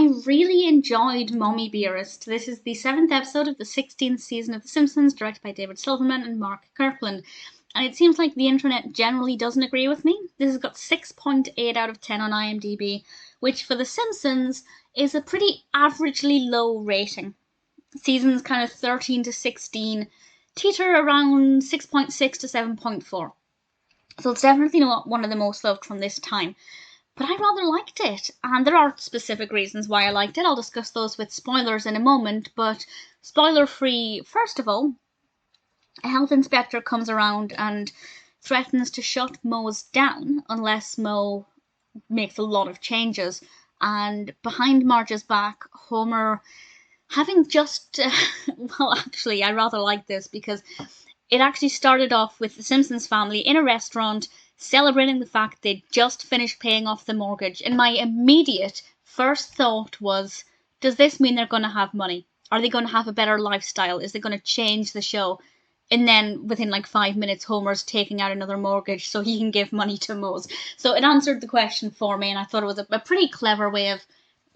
really enjoyed Mommie Beerest. This is the 7th episode of the 16th season of The Simpsons, directed by David Silverman and Mark Kirkland. And it seems like the internet generally doesn't agree with me. This has got 6.8 out of 10 on IMDb, which for The Simpsons is a pretty averagely low rating. Seasons kind of 13 to 16 teeter around 6.6 to 7.4. So it's definitely not one of the most loved from this time. But I rather liked it, and there are specific reasons why I liked it. I'll discuss those with spoilers in a moment, but spoiler-free, first of all, a health inspector comes around and threatens to shut Moe's down unless Moe makes a lot of changes. And behind Marge's back, Homer, having just... well, actually, I rather like this because it actually started off with the Simpsons family in a restaurant celebrating the fact they'd just finished paying off the mortgage. And my immediate first thought was, does this mean they're going to have money? Are they going to have a better lifestyle? Is it going to change the show? And then within like 5 minutes, Homer's taking out another mortgage so he can give money to Moe's. So it answered the question for me, and I thought it was a pretty clever way of,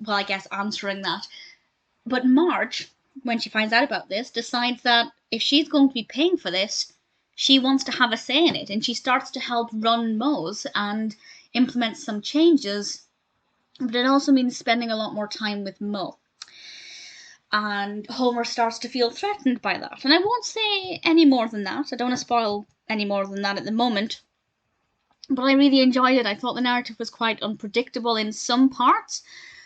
well, I guess, answering that. But Marge, when she finds out about this, decides that if she's going to be paying for this, she wants to have a say in it, and she starts to help run Moe's and implement some changes. But it also means spending a lot more time with Moe. And Homer starts to feel threatened by that. And I won't say any more than that. I don't want to spoil any more than that at the moment. But I really enjoyed it. I thought the narrative was quite unpredictable in some parts.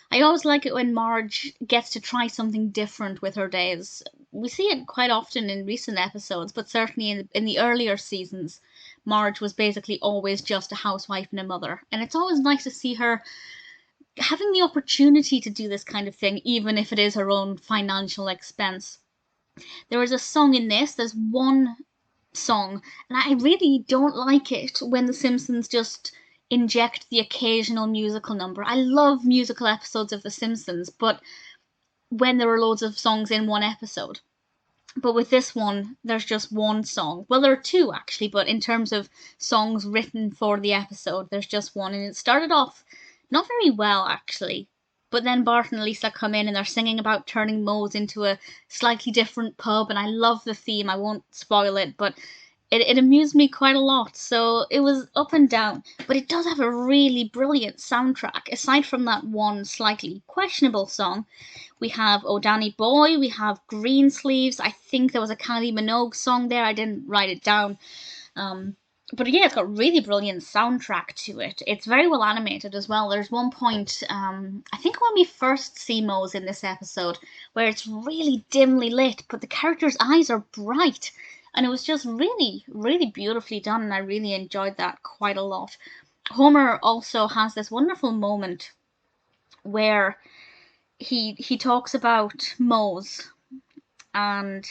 I always like it when Marge gets to try something different with her days. We see it quite often in recent episodes, but certainly in the earlier seasons, Marge was basically always just a housewife and a mother. And it's always nice to see her having the opportunity to do this kind of thing, even if it is her own financial expense. There is a song in this, there's one song, and I really don't like it when The Simpsons just inject the occasional musical number. I love musical episodes of The Simpsons, but when there are loads of songs in one episode. But with this one, there's just one song. Well, there are two actually, but in terms of songs written for the episode, there's just one, and it started off not very well, actually. But then Bart and Lisa come in and they're singing about turning Moe's into a slightly different pub, and I love the theme. I won't spoil it, but it amused me quite a lot. So it was up and down. But it does have a really brilliant soundtrack. Aside from that one slightly questionable song, we have Oh Danny Boy, we have Greensleeves. I think there was a Kylie Minogue song there. I didn't write it down. But yeah, it's got a really brilliant soundtrack to it. It's very well animated as well. There's one point, I think when we first see Moe's in this episode, where it's really dimly lit, but the characters' eyes are bright. And it was just really, really beautifully done, and I really enjoyed that quite a lot. Homer also has this wonderful moment where he talks about Moe's, and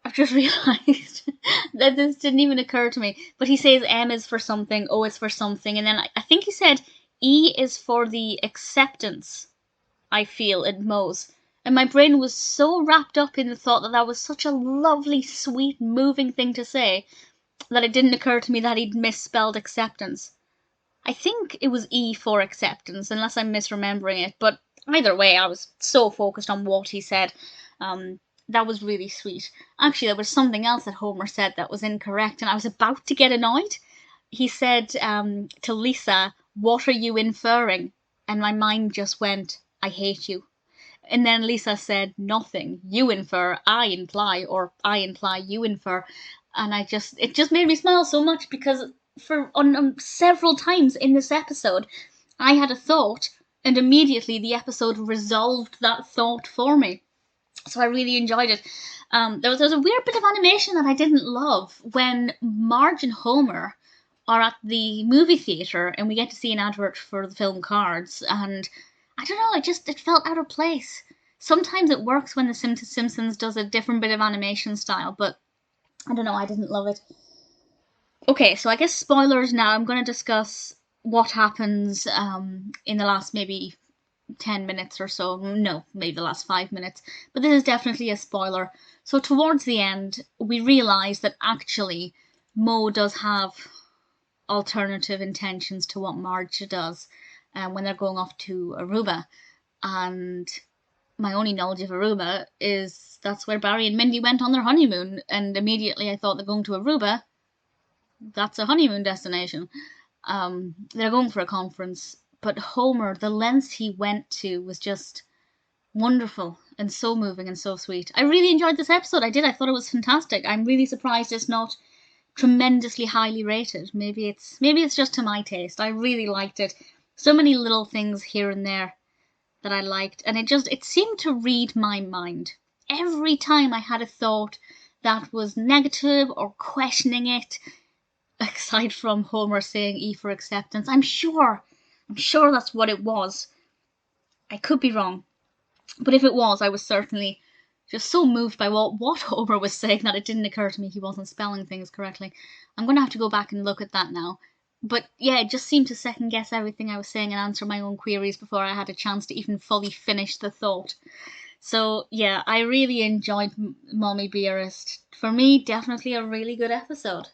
I've just realised that this didn't even occur to me. But he says M is for something, O is for something, and then I think he said E is for the acceptance I feel in Moe's. And my brain was so wrapped up in the thought that that was such a lovely, sweet, moving thing to say that it didn't occur to me that he'd misspelled acceptance. I think it was E for acceptance, unless I'm misremembering it, but either way, I was so focused on what he said. That was really sweet. Actually, there was something else that Homer said that was incorrect, and I was about to get annoyed. He said to Lisa, "What are you inferring?" And my mind just went, "I hate you." And then Lisa said, "Nothing. You infer, I imply, or I imply, you infer." And it just made me smile so much because on several times in this episode, I had a thought, and immediately the episode resolved that thought for me. So I really enjoyed it. There was a weird bit of animation that I didn't love when Marge and Homer are at the movie theatre and we get to see an advert for the film Cards, and I don't know, it felt out of place. Sometimes it works when the Simpsons does a different bit of animation style, but I don't know, I didn't love it. Okay, so I guess spoilers now. I'm going to discuss what happens in the last maybe 10 minutes or so. No, maybe the last 5 minutes. But this is definitely a spoiler. So towards the end, we realise that actually Moe does have alternative intentions to what Marge does. when they're going off to Aruba. And my only knowledge of Aruba is that's where Barry and Mindy went on their honeymoon. And immediately I thought they're going to Aruba. That's a honeymoon destination. They're going for a conference. But Homer, the lengths he went to was just wonderful and so moving and so sweet. I really enjoyed this episode. I did. I thought it was fantastic. I'm really surprised it's not tremendously highly rated. Maybe it's just to my taste. I really liked it. So many little things here and there that I liked, and it seemed to read my mind. Every time I had a thought that was negative or questioning it, aside from Homer saying E for acceptance, I'm sure that's what it was. I could be wrong. But if it was, I was certainly just so moved by what Homer was saying that it didn't occur to me he wasn't spelling things correctly. I'm going to have to go back and look at that now. But yeah, it just seemed to second guess everything I was saying and answer my own queries before I had a chance to even fully finish the thought. So yeah, I really enjoyed Mommie Beerest. For me, definitely a really good episode.